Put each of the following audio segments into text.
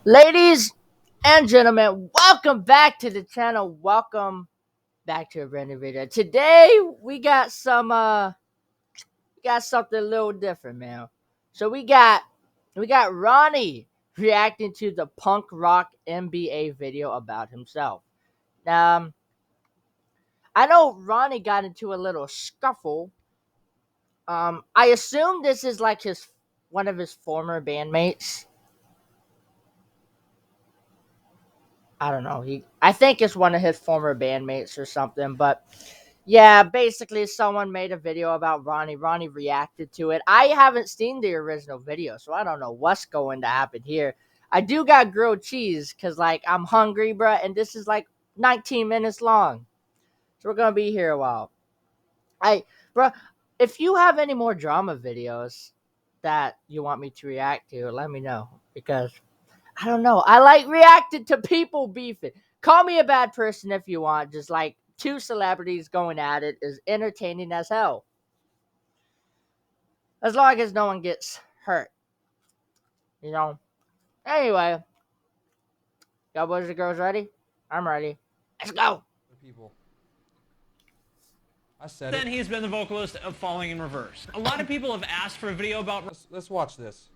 Ladies and gentlemen, welcome back to the channel. Welcome back to a brand new video. Today we got something a little different, man. So we got Ronnie reacting to the Punk Rock MBA video about himself. I know Ronnie got into a little scuffle. I assume this is like one of his former bandmates. I don't know. I think it's one of his former bandmates or something. But yeah, basically, someone made a video about Ronnie. Ronnie reacted to it. I haven't seen the original video, so I don't know what's going to happen here. I do got grilled cheese because, like, I'm hungry, bruh, and this is like 19 minutes long, so we're gonna be here a while. Bruh, if you have any more drama videos that you want me to react to, let me know because I don't know. I like reacting to people beefing. Call me a bad person if you want. Just like two celebrities going at it is entertaining as hell. As long as no one gets hurt. You know? Anyway. Y'all boys and girls ready? I'm ready. Let's go. People. I said Then it. he's been the vocalist of Falling in Reverse. A lot of people have asked for a video about... Let's watch this.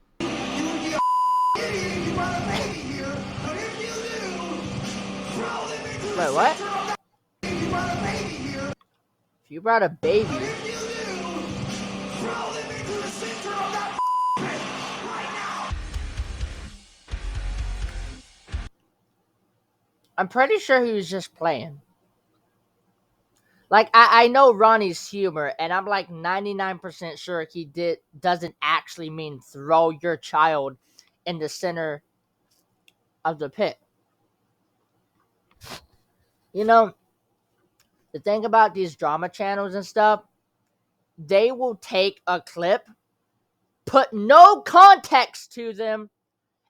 Wait, what? If you brought a baby... I'm pretty sure he was just playing. Like, I know Ronnie's humor, and I'm like 99% sure he doesn't actually mean throw your child in the center of the pit. You know, the thing about these drama channels and stuff, they will take a clip, put no context to them,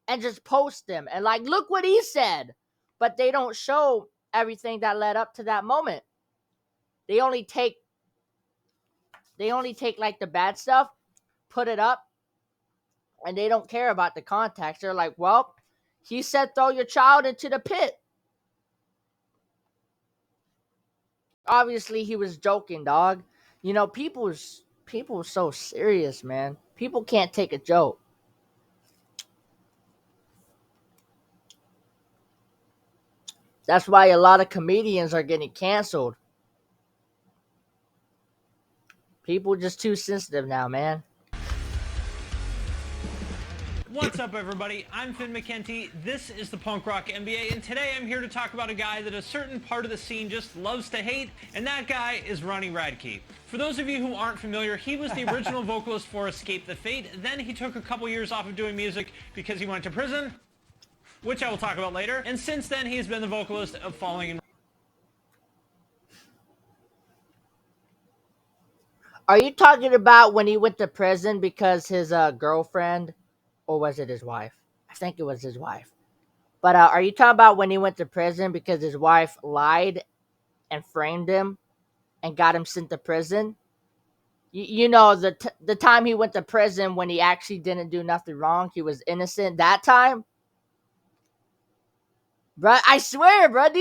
and just post them. And like, look what he said. But they don't show everything that led up to that moment. They only take like the bad stuff, put it up, and they don't care about the context. They're like, well, he said throw your child into the pit. Obviously, he was joking, dog. You know, people are so serious, man. People can't take a joke. That's why a lot of comedians are getting canceled. People just too sensitive now, man. What's up, everybody? I'm Finn McKenty. This is the Punk Rock MBA, and today I'm here to talk about a guy that a certain part of the scene just loves to hate, and that guy is Ronnie Radke. For those of you who aren't familiar, he was the original vocalist for Escape the Fate. Then he took a couple years off of doing music because he went to prison, which I will talk about later. And since then, he's been the vocalist of Falling in... Are you talking about when he went to prison because his girlfriend, or was it his wife? I think it was his wife. But are you talking about when he went to prison because his wife lied and framed him and got him sent to prison? You know, the time he went to prison when he actually didn't do nothing wrong. He was innocent that time. Bruh, I swear, bruh,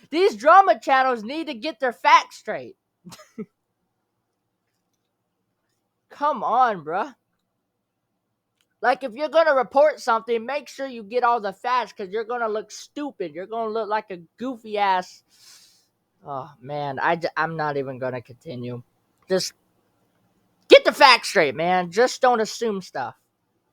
these drama channels need to get their facts straight. Come on, bruh. Like, if you're going to report something, make sure you get all the facts because you're going to look stupid. You're going to look like a goofy ass. Oh, man. I'm not even going to continue. Just get the facts straight, man. Just don't assume stuff.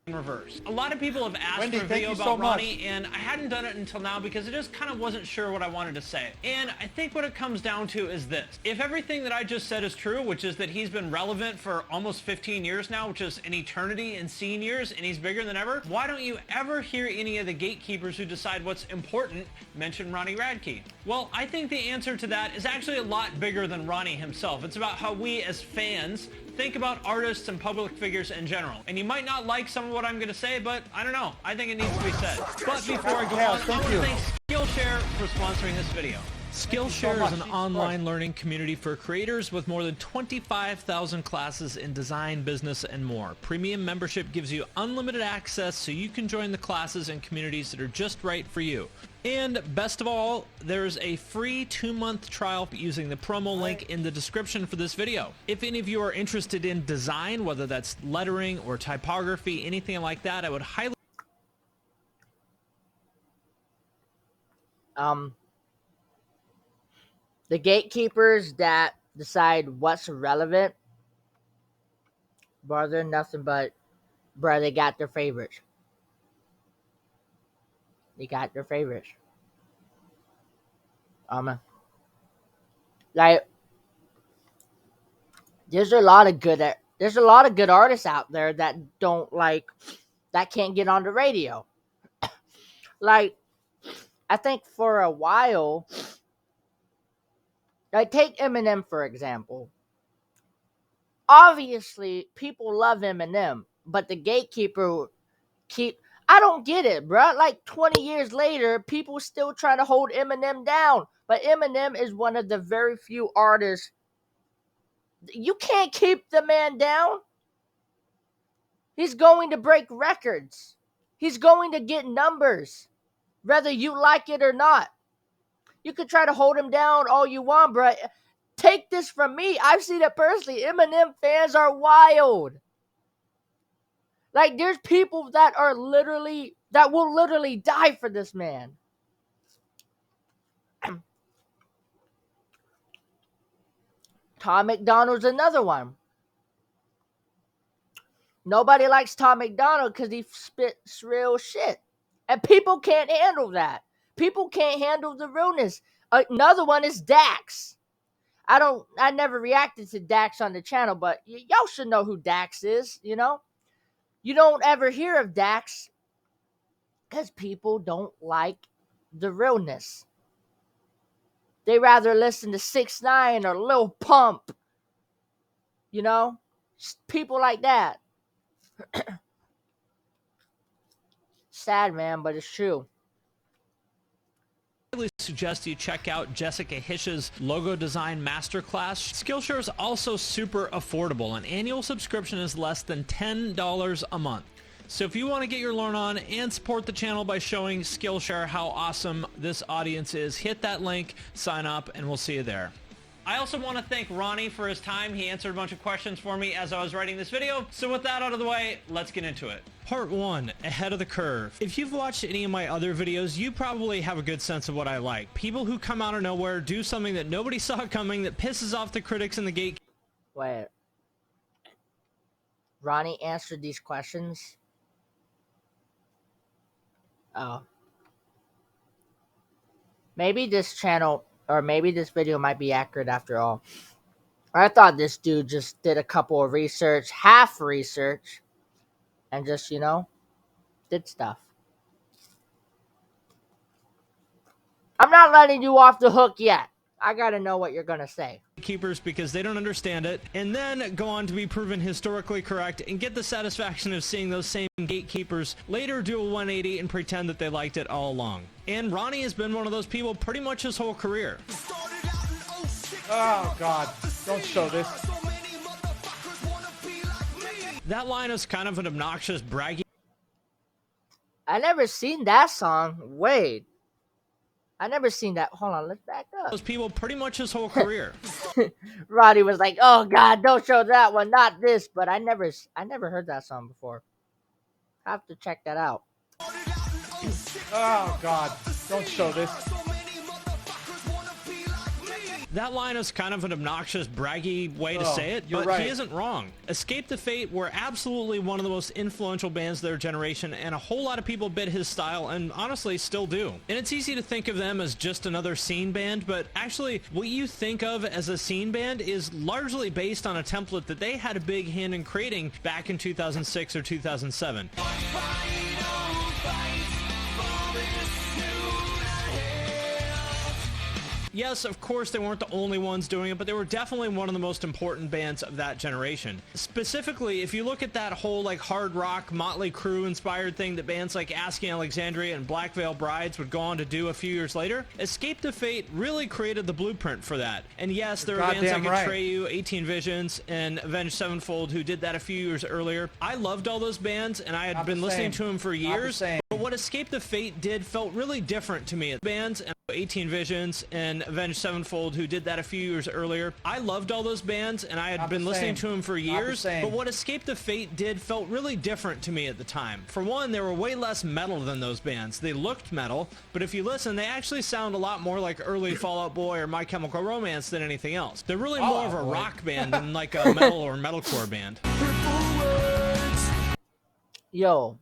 in Reverse. A lot of people have asked Wendy, for a thank video you about so much. Ronnie, and I hadn't done it until now because I just kind of wasn't sure what I wanted to say. And I think what it comes down to is this. If everything that I just said is true, which is that he's been relevant for almost 15 years now, which is an eternity in scene years, and he's bigger than ever, why don't you ever hear any of the gatekeepers who decide what's important mention Ronnie Radke? Well, I think the answer to that is actually a lot bigger than Ronnie himself. It's about how we as fans think about artists and public figures in general. And you might not like some of what I'm going to say, but I don't know. I think it needs to be said. But before I go on, I want to thank Skillshare for sponsoring this video. Skillshare is an online learning community for creators with more than 25,000 classes in design, business, and more. Premium membership gives you unlimited access so you can join the classes and communities that are just right for you. And best of all, there's a free 2-month trial using the promo link in the description for this video. If any of you are interested in design, whether that's lettering or typography, anything like that, I would highly the gatekeepers that decide what's relevant, bro, they're nothing but, bro, they got their favorites. They got their favorites. Like, there's a lot of good artists out there that that can't get on the radio. Like, I think for a while, like, take Eminem for example. Obviously, people love Eminem, but the gatekeeper I don't get it, bro. Like 20 years later, people still try to hold Eminem down. But Eminem is one of the very few artists. You can't keep the man down. He's going to break records. He's going to get numbers, whether you like it or not. You can try to hold him down all you want, bro. Take this from me. I've seen it personally. Eminem fans are wild. Like, there's people that will literally die for this man. Tom McDonald's another one. Nobody likes Tom McDonald because he spits real shit. And people can't handle that. People can't handle the realness. Another one is Dax. I never reacted to Dax on the channel, but y'all should know who Dax is, you know? You don't ever hear of Dax because people don't like the realness. They rather listen to 6ix9ine or Lil Pump. You know? People like that. Sad, man, but it's true. I suggest you check out Jessica Hish's logo design masterclass. Skillshare is also super affordable. An annual subscription is less than $10 a month. So if you want to get your learn on and support the channel by showing Skillshare how awesome this audience is, hit that link, sign up, and we'll see you there. I also want to thank Ronnie for his time. He answered a bunch of questions for me as I was writing this video. So with that out of the way, let's get into it. Part 1, ahead of the curve. If you've watched any of my other videos, you probably have a good sense of what I like. People who come out of nowhere, do something that nobody saw coming, that pisses off the critics and the gate. Wait. Ronnie answered these questions? Oh. Maybe this channel, or maybe this video might be accurate after all. I thought this dude just did a couple of half research, and just, you know, did stuff. I'm not letting you off the hook yet. I gotta know what you're gonna say. Keepers because they don't understand it, and then go on to be proven historically correct and get the satisfaction of seeing those same gatekeepers later do a 180 and pretend that they liked it all along. And Ronnie has been one of those people pretty much his whole career. Oh God, don't show this. That line is kind of an obnoxious braggy. I never seen that song. Wait. I never seen that. Hold on, let's back up. Those people pretty much his whole career. Roddy was like, "Oh God, don't show that one, not this." But I never heard that song before. I have to check that out. Oh God, don't show this. That line is kind of an obnoxious, braggy way to say it, but right. He isn't wrong. Escape the Fate were absolutely one of the most influential bands of their generation, and a whole lot of people bit his style, and honestly still do. And it's easy to think of them as just another scene band, but actually what you think of as a scene band is largely based on a template that they had a big hand in creating back in 2006 or 2007. Yes, of course they weren't the only ones doing it, but they were definitely one of the most important bands of that generation. Specifically, if you look at that whole like hard rock, Motley Crue inspired thing that bands like Asking Alexandria and Black Veil Brides would go on to do a few years later, Escape the Fate really created the blueprint for that. And yes, there are bands like Atreyu, 18 Visions, and Avenged Sevenfold who did that a few years earlier. I loved all those bands, and I had been listening to them for years. But what Escape the Fate did felt really different to me. Bands and 18 Visions and Avenged Sevenfold who did that a few years earlier. I loved all those bands, and I had been listening to them for years. But what Escape the Fate did felt really different to me at the time. For one, they were way less metal than those bands. They looked metal, but if you listen, they actually sound a lot more like early Fall Out Boy or My Chemical Romance than anything else. They're really more of a rock band than like a metal or metalcore band. Yo,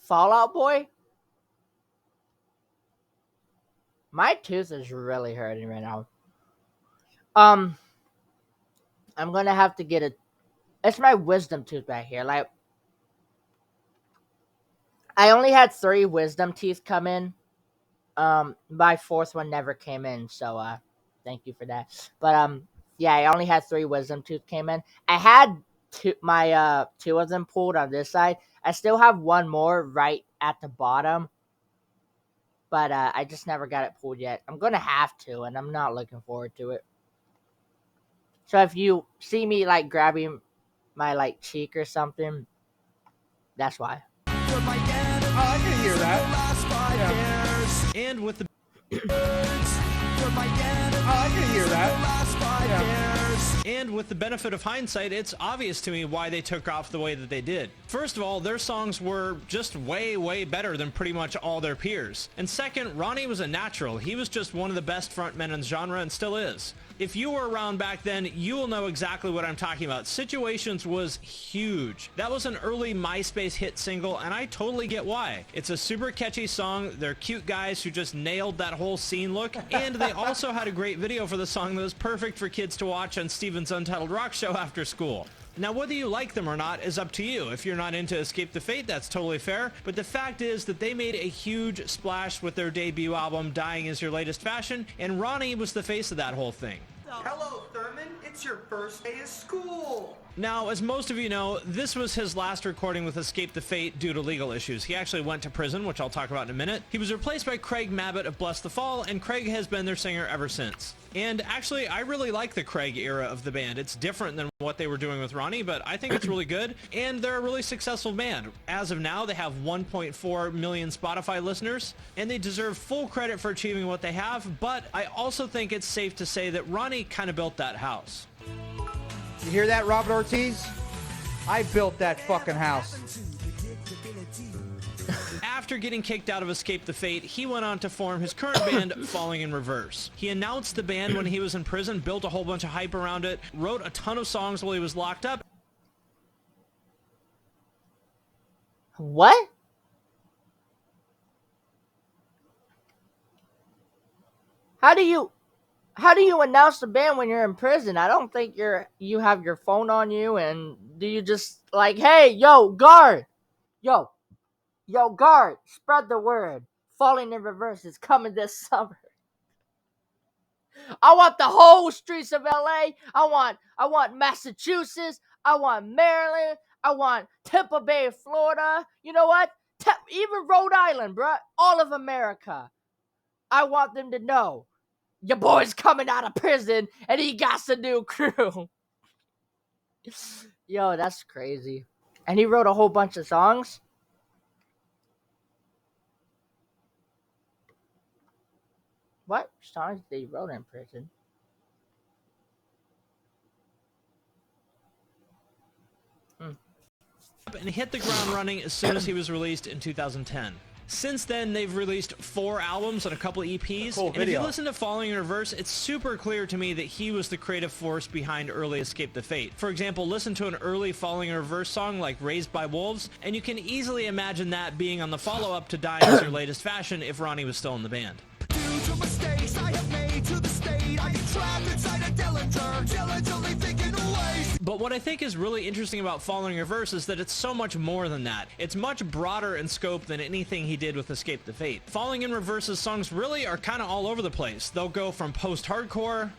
Fall Out Boy? My tooth is really hurting right now. I'm gonna have to get it's my wisdom tooth back here. Like, I only had 3 wisdom teeth come in. My 4th one never came in, so thank you for that. But yeah, I only had 3 wisdom tooth came in. I had my 2 of them pulled on this side. I still have 1 more right at the bottom, but I just never got it pulled yet. I'm gonna have to, and I'm not looking forward to it. So if you see me like grabbing my like cheek or something, that's why. Oh, I can hear that. Yeah. And with the I can hear that. Yeah. And with the benefit of hindsight, it's obvious to me why they took off the way that they did. First of all, their songs were just way, way better than pretty much all their peers. And second, Ronnie was a natural. He was just one of the best frontmen in the genre and still is. If you were around back then, you will know exactly what I'm talking about. Situations was huge. That was an early MySpace hit single, and I totally get why. It's a super catchy song. They're cute guys who just nailed that whole scene look, and they also had a great video for the song that was perfect for kids to watch on Steven's Untitled Rock Show after school. Now, whether you like them or not is up to you. If you're not into Escape the Fate, that's totally fair. But the fact is that they made a huge splash with their debut album, Dying Is Your Latest Fashion, and Ronnie was the face of that whole thing. Hello, Thurman. It's your first day of school. Now, as most of you know, this was his last recording with Escape the Fate due to legal issues. He actually went to prison, which I'll talk about in a minute. He was replaced by Craig Mabbitt of Bless the Fall, and Craig has been their singer ever since. And actually, I really like the Craig era of the band. It's different than what they were doing with Ronnie, but I think it's really good, and they're a really successful band. As of now, they have 1.4 million Spotify listeners, and they deserve full credit for achieving what they have, but I also think it's safe to say that Ronnie kind of built that house. You hear that, Robert Ortiz? I built that fucking house. After getting kicked out of Escape the Fate, he went on to form his current band, Falling in Reverse. He announced the band when he was in prison, built a whole bunch of hype around it, wrote a ton of songs while he was locked up. What? How do you announce the band when you're in prison? I don't think you have your phone on you, and do you just like, hey, yo, guard, yo, guard, spread the word. Falling in Reverse is coming this summer. I want the whole streets of LA. I want Massachusetts. I want Maryland. I want Tampa Bay, Florida. You know what? Even Rhode Island, bruh. All of America. I want them to know your boy's coming out of prison and he got a new crew. Yo, that's crazy. And he wrote a whole bunch of songs. What songs did he wrote in prison? And hit the ground running as soon as he was released in 2010. Since then, they've released 4 albums and a couple EPs. Cool and video. if you listen to Falling in Reverse, it's super clear to me that he was the creative force behind early Escape the Fate. For example, listen to an early Falling in Reverse song like Raised by Wolves, and you can easily imagine that being on the follow-up to Dying Is Your Latest Fashion if Ronnie was still in the band. Due to mistakes I have made to the state, I get trapped inside a Dillinger, diligently thinking of ways. But what I think is really interesting about Falling in Reverse is that it's so much more than that. It's much broader in scope than anything he did with Escape the Fate. Falling in Reverse's songs really are kind of all over the place. They'll go from post-hardcore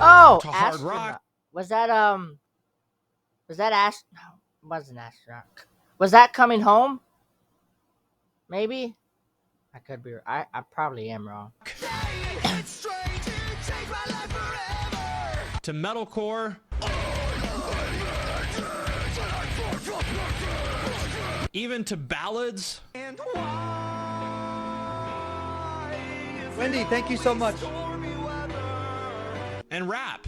Oh, to hard Astronaut. rock. Was that Ash? No, it wasn't Astronaut. Was that Coming Home? Maybe. I could be. I probably am wrong. To metalcore, even to ballads. Wendy, thank you so much. And rap.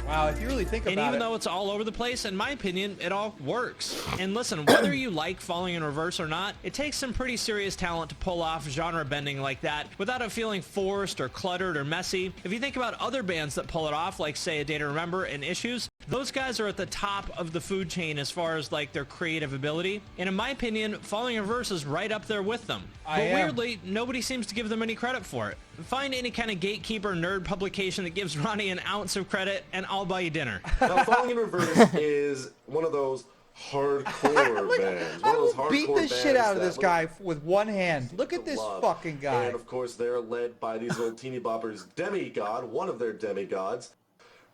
Wow, if you really think And about even it. though it's all over the place, in my opinion, it all works. And listen, whether you like Falling in Reverse or not, it takes some pretty serious talent to pull off genre bending like that without it feeling forced or cluttered or messy. If you think about other bands that pull it off, like say A Day to Remember and Issues, those guys are at the top of the food chain as far as like their creative ability. And in my opinion, Falling in Reverse is right up there with them. But weirdly, nobody seems to give them any credit for it. Find any kind of gatekeeper nerd publication that gives Ronnie an ounce of credit and I'll buy you dinner. Now, Falling in Reverse is one of those hardcore bands. I will beat the shit out of this guy with one hand. Look at this fucking guy. And of course, they're led by these little teeny boppers demigod, one of their demigods,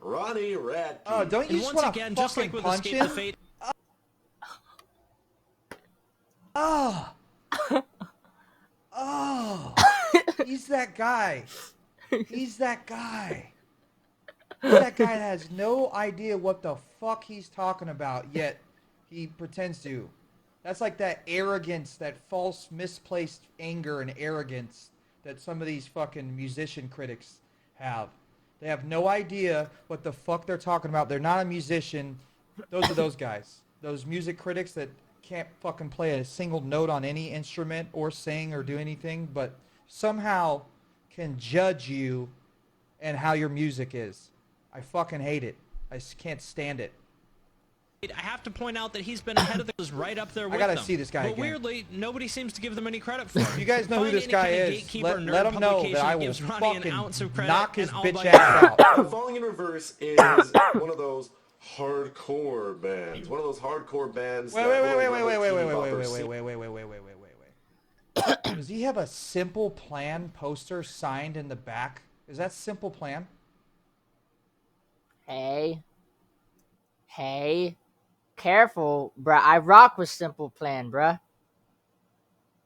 Ronnie Radke. Oh, don't you And just once want to again, just like fucking with punch Escape the him? Fate, Oh. Oh. He's that guy. He's that guy. He's that guy that has no idea what the fuck he's talking about, yet he pretends to. That's like that arrogance, that false, misplaced anger and arrogance that some of these fucking musician critics have. They have no idea what the fuck they're talking about. They're not a musician. Those are those guys. Those music critics that can't fucking play a single note on any instrument or sing or do anything, but somehow can judge you and how your music is. I fucking hate it. I just can't stand it. I have to point out that he's been ahead of the right up there with gotta them. see this guy But again. weirdly, nobody seems to give them any credit for it. You guys know who Find this any guy kind of is. gatekeeper nerd Let him know publication that I that will gives Ronnie an ounce of fucking credit knock his and I'll bitch buy you ass out. Falling in Reverse is one of those hardcore bands. One of those hardcore bands. Wait. Does he have a Simple Plan poster signed in the back? Is that Simple Plan? Hey, careful, bruh. I rock with Simple Plan, bruh.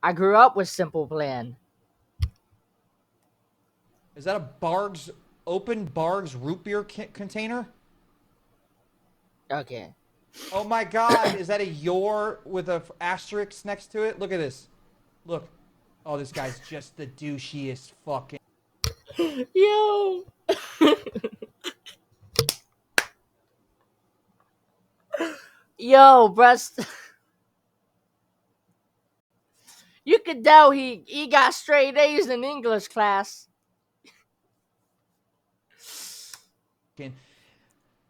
I grew up with Simple Plan. Is that a open Barg's root beer container? Okay. Oh my god, is that a your with a asterisk next to it? Look at this. Look. Oh, this guy's just the douchiest fucking... Yo. Yo, bruh. You could tell he got straight A's in English class.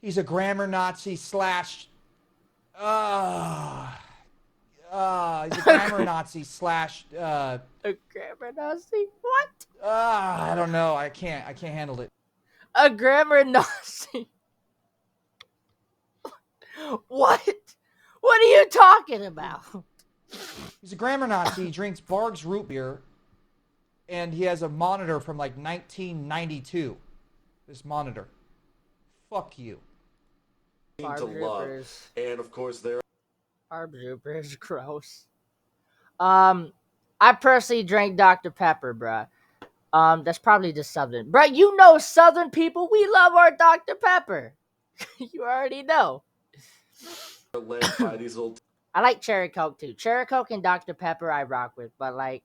He's a grammar Nazi slash... he's a grammar Nazi slash... A grammar Nazi? What? I don't know. I can't handle it. A grammar Nazi? What? What are you talking about? He's a grammar Nazi. He drinks Barg's root beer, and he has a monitor from like 1992. This monitor. Fuck you. Barb to love. Troopers. And of course, they're Barb Troopers, gross. I personally drank Dr. Pepper, bruh. That's probably just Southern. Bruh, you know Southern people, we love our Dr. Pepper. You already know. led by these little I like Cherry Coke too. Cherry Coke and Dr. Pepper I rock with, but like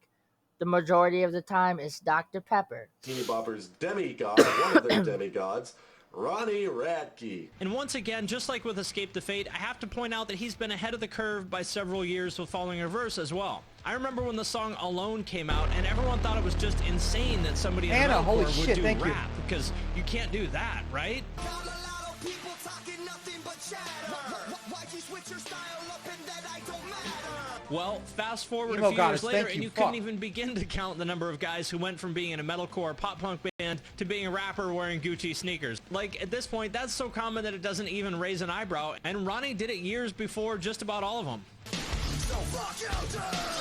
the majority of the time it's Dr. Pepper. teeny boppers demigod, one of their demigods, Ronnie Radke. And once again, just like with Escape the Fate, I have to point out that he's been ahead of the curve by several years with Falling in Reverse as well. I remember when the song Alone came out, and everyone thought it was just insane that somebody in Anna, metalcore holy would shit, do thank you. rap, because you can't do that, right? People talking nothing but chatter. Why'd you switch your style up and that I don't matter? Well, fast forward Emo a few years goddess, later, thank and you. you couldn't Fuck. even begin to count the number of guys who went from being in a metalcore pop punk band to being a rapper wearing Gucci sneakers. Like, at this point, that's so common that it doesn't even raise an eyebrow, and Ronnie did it years before just about all of them.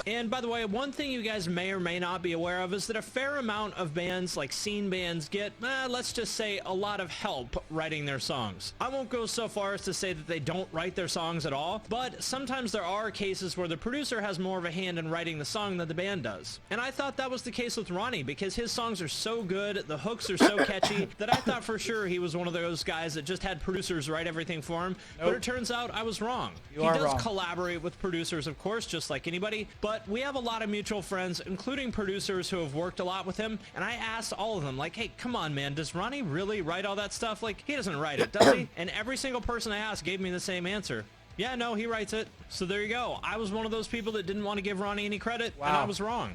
And by the way, one thing you guys may or may not be aware of is that a fair amount of bands, like scene bands, get, let's just say, a lot of help writing their songs. I won't go so far as to say that they don't write their songs at all, but sometimes there are cases where the producer has more of a hand in writing the song than the band does. And I thought that was the case with Ronnie, because his songs are so good, the hooks are so catchy, that I thought for sure he was one of those guys that just had producers write everything for him. But it turns out I was wrong. He does collaborate with producers, of course, just like anybody, but we have a lot of mutual friends, including producers who have worked a lot with him, and I asked all of them, like, hey, come on, man, does Ronnie really write all that stuff? Like, he doesn't write it, does he? And every single person I asked gave me the same answer. Yeah, no, he writes it. So there you go. I was one of those people that didn't want to give Ronnie any credit, and I was wrong.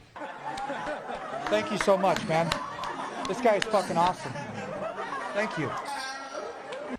Thank you so much, man. This guy is fucking awesome. Thank you.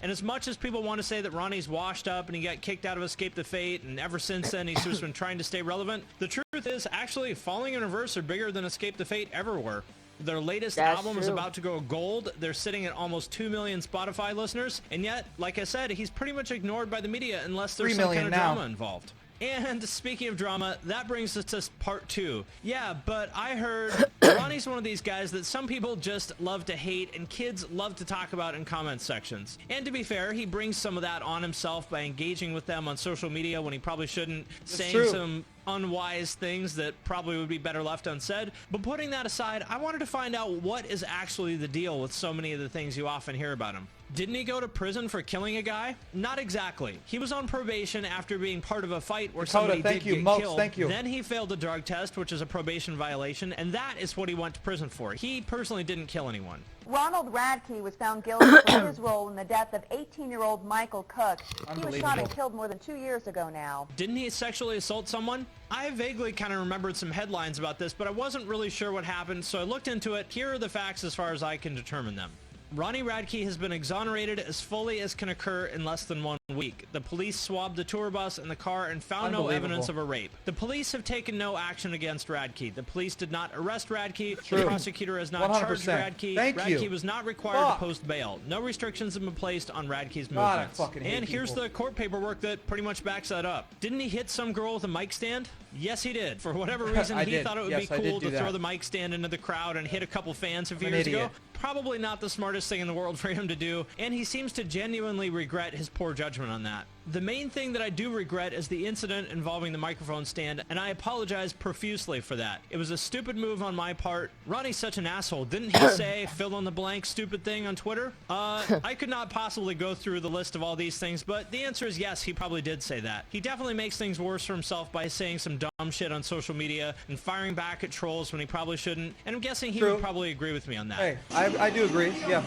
And as much as people want to say that Ronnie's washed up and he got kicked out of Escape the Fate, and ever since then he's just been trying to stay relevant, the truth is, actually, Falling in Reverse are bigger than Escape the Fate ever were. Their latest album is about to go gold. They're sitting at almost 2 million Spotify listeners, and yet, like I said, he's pretty much ignored by the media unless there's some kind of drama involved. And speaking of drama, that brings us to part 2. Yeah, but I heard Ronnie's one of these guys that some people just love to hate and kids love to talk about in comment sections. And to be fair, he brings some of that on himself by engaging with them on social media when he probably shouldn't, saying some unwise things that probably would be better left unsaid. But putting that aside, I wanted to find out what is actually the deal with so many of the things you often hear about him. Didn't he go to prison for killing a guy? Not exactly. He was on probation after being part of a fight where somebody did get killed. Then he failed a drug test, which is a probation violation, and that is what he went to prison for. He personally didn't kill anyone. Ronald Radke was found guilty for his role in the death of 18-year-old Michael Cook. He was shot and killed more than 2 years ago now. Didn't he sexually assault someone? I vaguely kind of remembered some headlines about this, but I wasn't really sure what happened, so I looked into it. Here are the facts as far as I can determine them. Ronnie Radke has been exonerated as fully as can occur in less than 1 week. The police swabbed the tour bus and the car and found no evidence of a rape. The police have taken no action against Radke. The police did not arrest Radke. The prosecutor has not charged Radke. Radke was not required to post bail. No restrictions have been placed on Radke's movements. And here's the court paperwork that pretty much backs that up. Didn't he hit some girl with a mic stand? Yes, he did. For whatever reason, he thought it would be cool to throw the mic stand into the crowd and hit a couple fans a few years ago. Probably not the smartest thing in the world for him to do, and he seems to genuinely regret his poor judgment on that. The main thing that I do regret is the incident involving the microphone stand, and I apologize profusely for that. It was a stupid move on my part. Ronnie's such an asshole. Didn't he say fill in the blank stupid thing on Twitter? I could not possibly go through the list of all these things, but the answer is yes, he probably did say that. He definitely makes things worse for himself by saying some dumb shit on social media and firing back at trolls when he probably shouldn't, and I'm guessing he would probably agree with me on that. Hey, I do agree, yeah.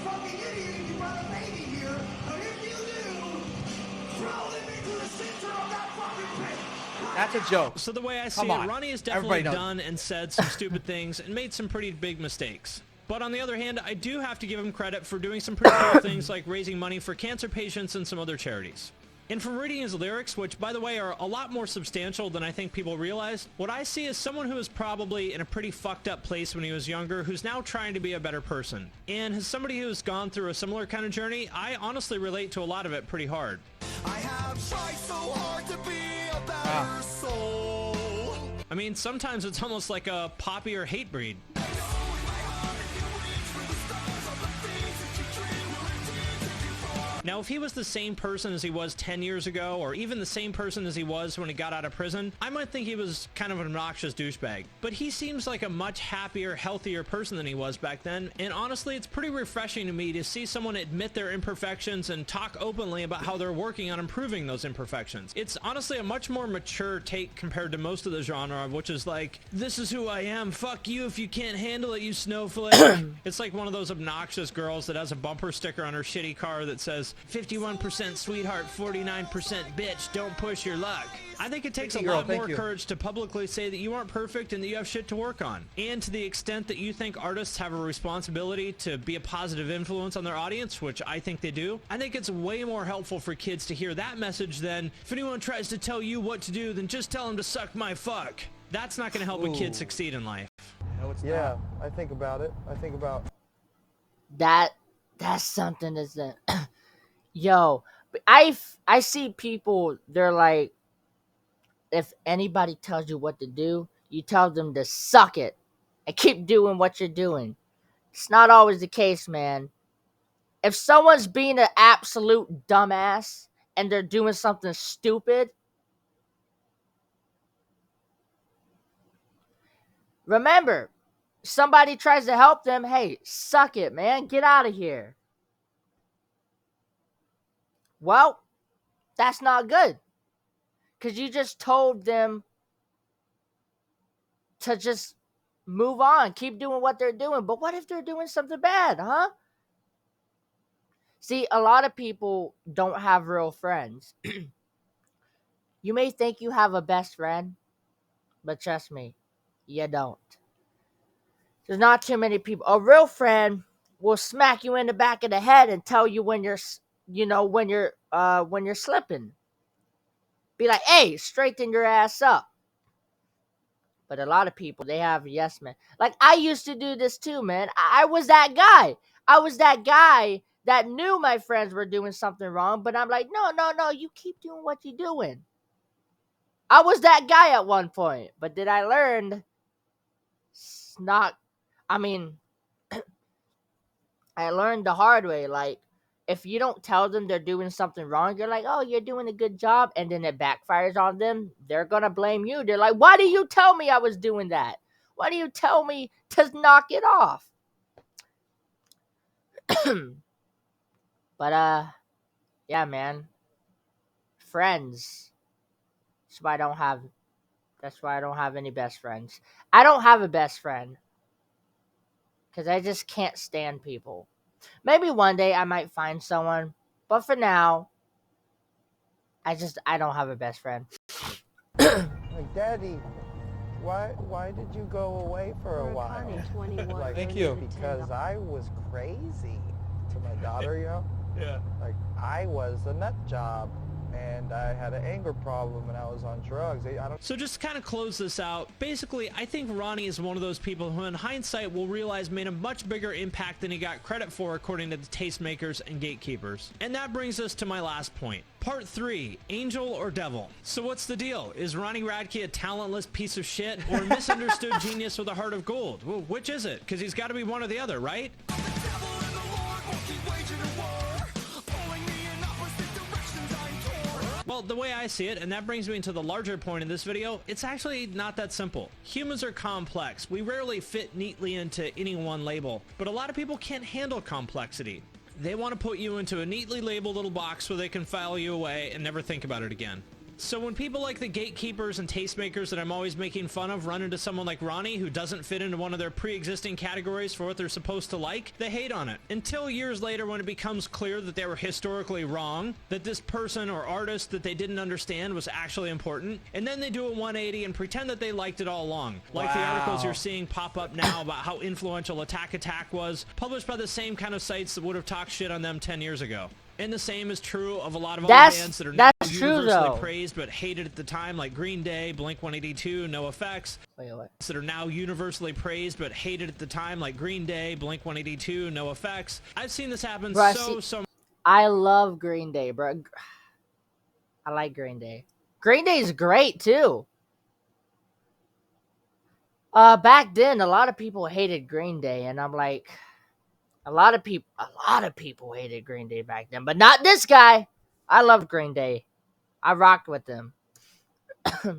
That's a joke. So the way I see it, Ronnie has definitely done and said some stupid things and made some pretty big mistakes. But on the other hand, I do have to give him credit for doing some pretty cool things like raising money for cancer patients and some other charities. And from reading his lyrics, which, by the way, are a lot more substantial than I think people realize, what I see is someone who was probably in a pretty fucked up place when he was younger, who's now trying to be a better person. And as somebody who's gone through a similar kind of journey, I honestly relate to a lot of it pretty hard. I have tried so hard to be a better soul. I mean, sometimes it's almost like a poppy or hate breed. Now, if he was the same person as he was 10 years ago, or even the same person as he was when he got out of prison, I might think he was kind of an obnoxious douchebag. But he seems like a much happier, healthier person than he was back then, and honestly, it's pretty refreshing to me to see someone admit their imperfections and talk openly about how they're working on improving those imperfections. It's honestly a much more mature take compared to most of the genre, which is like, this is who I am, fuck you if you can't handle it, you snowflake. It's like one of those obnoxious girls that has a bumper sticker on her shitty car that says, 51% sweetheart, 49% bitch, don't push your luck. I think it takes a Girl, lot thank more you. courage to publicly say that you aren't perfect and that you have shit to work on. And to the extent that you think artists have a responsibility to be a positive influence on their audience, which I think they do, I think it's way more helpful for kids to hear that message than if anyone tries to tell you what to do, then just tell them to suck my fuck. That's not going to help a kid succeed in life. No, it's Yeah, not. I think about it. I think about That's something that's the yo. I see people. They're like, if anybody tells you what to do, you tell them to suck it and keep doing what you're doing. It's not always the case, man. If someone's being an absolute dumbass and they're doing something stupid, remember, somebody tries to help them, hey, suck it, man. Get out of here. Well, that's not good. Because you just told them to just move on, keep doing what they're doing. But what if they're doing something bad, huh? See, a lot of people don't have real friends. You may think you have a best friend, but trust me, you don't. There's not too many people. A real friend will smack you in the back of the head and tell you when you're, when you're slipping. Be like, hey, straighten your ass up. But a lot of people, they have yes men. Like, I used to do this too, man. I was that guy. I was that guy that knew my friends were doing something wrong, but I'm like, no, you keep doing what you're doing. I was that guy at one point, but did I learn? I mean, I learned the hard way. Like, if you don't tell them they're doing something wrong, you're like, oh, you're doing a good job, and then it backfires on them, they're gonna blame you. They're like, why do you tell me I was doing that? Why do you tell me to knock it off? But yeah, man. Friends. That's why I don't have any best friends. I don't have a best friend. Because I just can't stand people. Maybe one day I might find someone. But for now, I don't have a best friend. like, Daddy, why did you go away for a while? 21. Like, Thank you. Because I was crazy to my daughter, you know? Yeah. Like, I was a nut job, and I had an anger problem, and I was on drugs. I don't. So just to kind of close this out, basically, I think Ronnie is one of those people who in hindsight will realize made a much bigger impact than he got credit for, according to the tastemakers and gatekeepers. And that brings us to my last point. Part 3, Angel or Devil. So what's the deal? Is Ronnie Radke a talentless piece of shit or a misunderstood genius with a heart of gold? Well, which is it? Because he's got to be one or the other, right? Well, the way I see it, and that brings me to the larger point in this video, it's actually not that simple. Humans are complex. We rarely fit neatly into any one label, but a lot of people can't handle complexity. They want to put you into a neatly labeled little box where they can file you away and never think about it again. So when people like the gatekeepers and tastemakers that I'm always making fun of run into someone like Ronnie who doesn't fit into one of their pre-existing categories for what they're supposed to like, they hate on it. Until years later when it becomes clear that they were historically wrong, that this person or artist that they didn't understand was actually important, and then they do a 180 and pretend that they liked it all along. Like the articles you're seeing pop up now about how influential Attack Attack was, published by the same kind of sites that would have talked shit on them 10 years ago. And the same is true of a lot of other bands that are now universally praised but hated at the time, like Green Day, Blink-182, NoFX. That are now universally praised but hated at the time, like Green Day, Blink-182, NoFX. I've seen this happen so much. I love Green Day, bro. I like Green Day. Green Day is great too. Back then, a lot of people hated Green Day, and I'm like, a lot of people hated Green Day back then, but not this guy. I loved Green Day. I rocked with them. So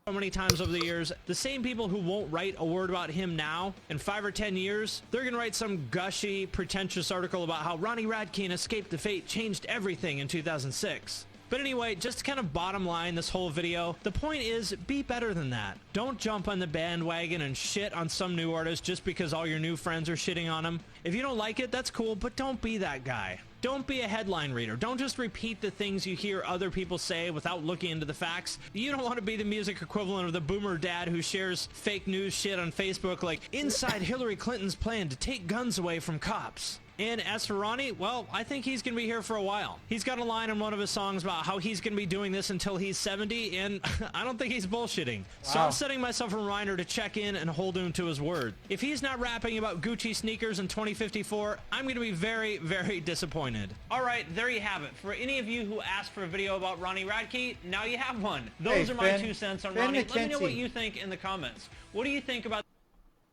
many times over the years, the same people who won't write a word about him now, in 5 or 10 years, they're going to write some gushy, pretentious article about how Ronnie Radke and Escape the Fate changed everything in 2006. But anyway, just to kind of bottom line this whole video, the point is, be better than that. Don't jump on the bandwagon and shit on some new artist just because all your new friends are shitting on him. If you don't like it, that's cool, but don't be that guy. Don't be a headline reader. Don't just repeat the things you hear other people say without looking into the facts. You don't want to be the music equivalent of the boomer dad who shares fake news shit on Facebook like, inside Hillary Clinton's plan to take guns away from cops. And as for Ronnie, well, I think he's going to be here for a while. He's got a line in one of his songs about how he's going to be doing this until he's 70, and I don't think he's bullshitting. Wow. So I'm setting myself a reminder to check in and hold him to his word. If he's not rapping about Gucci sneakers in 2054, I'm going to be very, very disappointed. All right, there you have it. For any of you who asked for a video about Ronnie Radke, now you have one. Those are my 2 cents on Ronnie. Let me know what you think in the comments. What do you think about...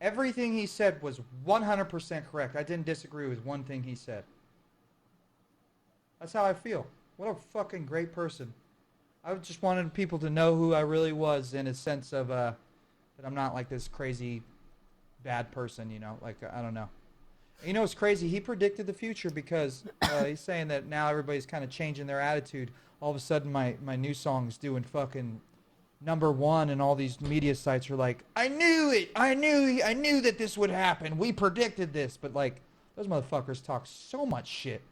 Everything he said was 100% correct. I didn't disagree with one thing he said. That's how I feel. What a fucking great person. I just wanted people to know who I really was, in a sense of that I'm not like this crazy bad person, you know, like, I don't know. You know what's crazy? He predicted the future because he's saying that now everybody's kind of changing their attitude. All of a sudden my new song's doing fucking #1, and all these media sites are like, I knew it. I knew that this would happen. We predicted this. But like, those motherfuckers talk so much shit.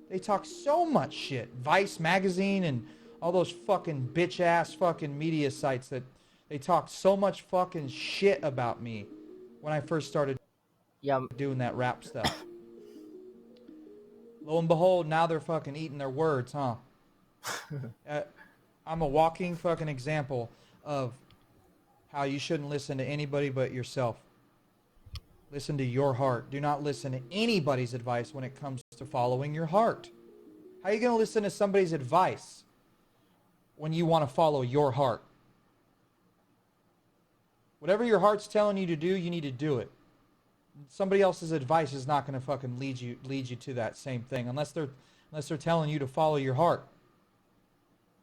They talk so much shit. Vice magazine and all those fucking bitch ass fucking media sites, that they talk so much fucking shit about me when I first started doing that rap stuff. Lo and behold, now they're fucking eating their words, huh? I'm a walking fucking example of how you shouldn't listen to anybody but yourself. Listen to your heart. Do not listen to anybody's advice when it comes to following your heart. How are you going to listen to somebody's advice when you want to follow your heart? Whatever your heart's telling you to do, you need to do it. Somebody else's advice is not going to fucking lead you to that same thing unless they're telling you to follow your heart.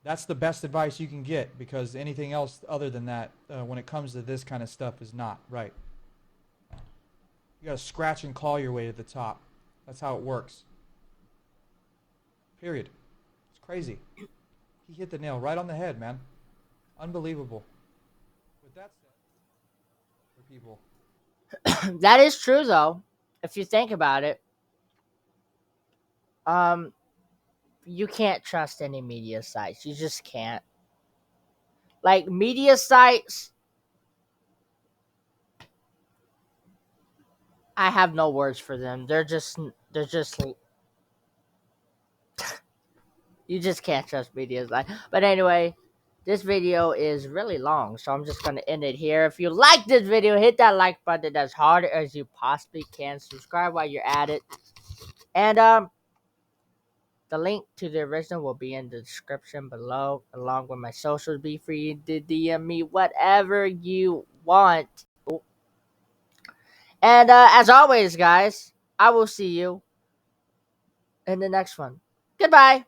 That's the best advice you can get, because anything else other than that, when it comes to this kind of stuff, is not right. You got to scratch and claw your way to the top. That's how it works. Period. It's crazy. He hit the nail right on the head, man. Unbelievable. With that said, for people. That is true, though. If you think about it, you can't trust any media sites. You just can't. Like, media sites, I have no words for them. They're just you just can't trust media sites. But anyway, this video is really long, so I'm just going to end it here. If you like this video, hit that like button as hard as you possibly can. Subscribe while you're at it. And the link to the original will be in the description below, along with my socials. Be free to DM me whatever you want. And as always, guys, I will see you in the next one. Goodbye.